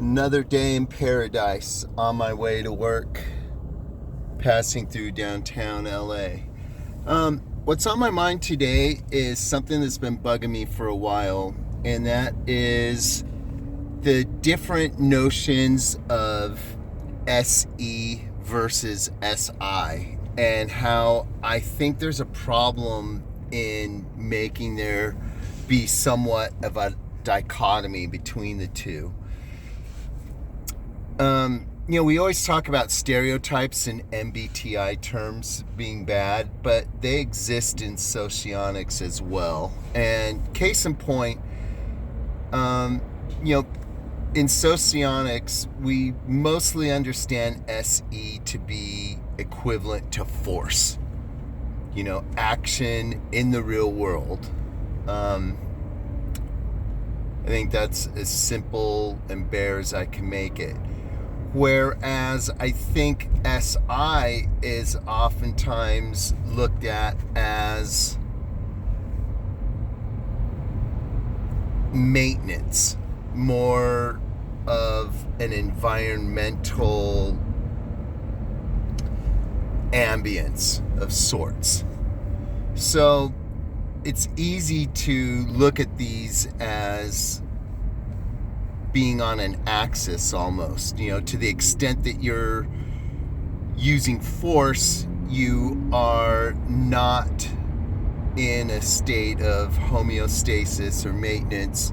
Another day in paradise on my way to work, passing through downtown LA. What's on my mind today is something that's been bugging me for a while, and that is the different notions of SE versus SI, and how I think there's a problem in making there be somewhat of a dichotomy between the two. We always talk about stereotypes and MBTI terms being bad, but they exist in socionics as well. And case in point, in socionics, we mostly understand SE to be equivalent to force, action in the real world. I think that's as simple and bare as I can make it. Whereas I think SI is oftentimes looked at as maintenance, more of an environmental ambience of sorts. So it's easy to look at these as being on an axis almost, to the extent that you're using force, you are not in a state of homeostasis or maintenance,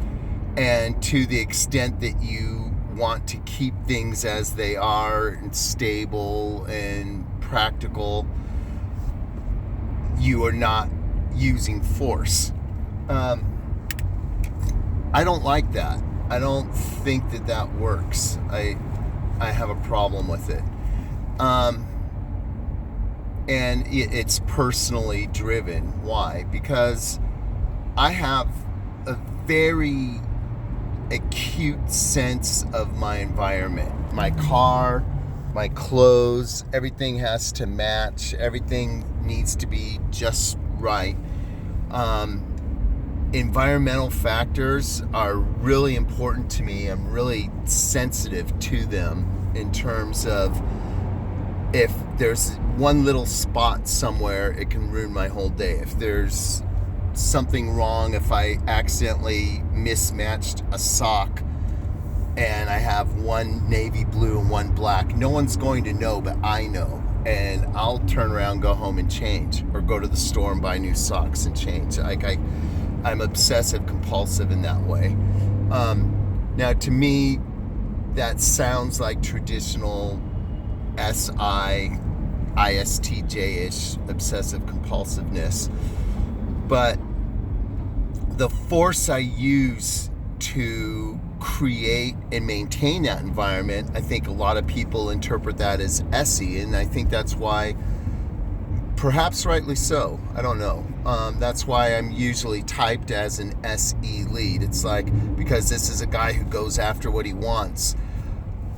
and to the extent that you want to keep things as they are and stable and practical, you are not using force. I don't like that. I don't think that works. I have a problem with it. And it's personally driven. Why? Because I have a very acute sense of my environment. My car, my clothes, everything has to match. Everything needs to be just right. Environmental factors are really important to me. I'm really sensitive to them in terms of if there's one little spot somewhere, it can ruin my whole day. If there's something wrong, if I accidentally mismatched a sock and I have one navy blue and one black, no one's going to know, but I know. And I'll turn around, go home and change, or go to the store and buy new socks and change. I'm obsessive compulsive in that way. Now, to me, that sounds like traditional SI, ISTJ-ish obsessive compulsiveness. But the force I use to create and maintain that environment, I think a lot of people interpret that as SE, and I think that's why, perhaps rightly so, I don't know. That's why I'm usually typed as an SE lead. It's like, because this is a guy who goes after what he wants.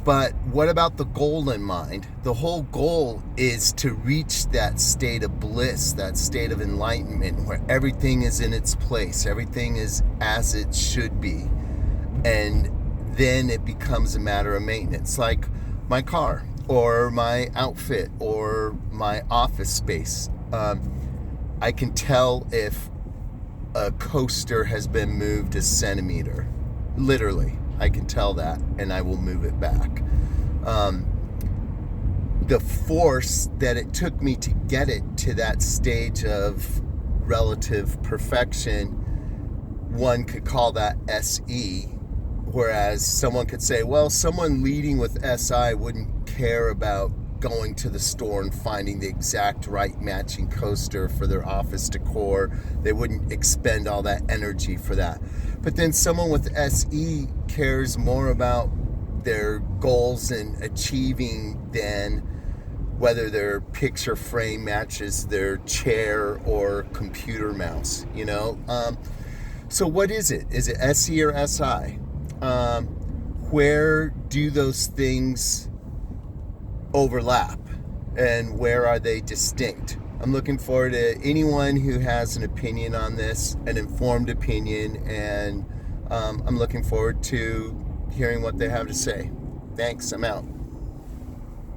But what about the goal in mind? The whole goal is to reach that state of bliss, that state of enlightenment, where everything is in its place, everything is as it should be. And then it becomes a matter of maintenance, like my car, or my outfit, or my office space. I can tell if a coaster has been moved a centimeter. Literally, I can tell that, and I will move it back. The force that it took me to get it to that stage of relative perfection, one could call that SE. Whereas someone could say, well, someone leading with SI wouldn't care about going to the store and finding the exact right matching coaster for their office decor. They wouldn't expend all that energy for that. But then someone with SE cares more about their goals and achieving than whether their picture frame matches their chair or computer mouse, So what is it? Is it SE or SI? Where do those things overlap, and where are they distinct? I'm looking forward to anyone who has an opinion on this, an informed opinion, and I'm looking forward to hearing what they have to say. Thanks. I'm out.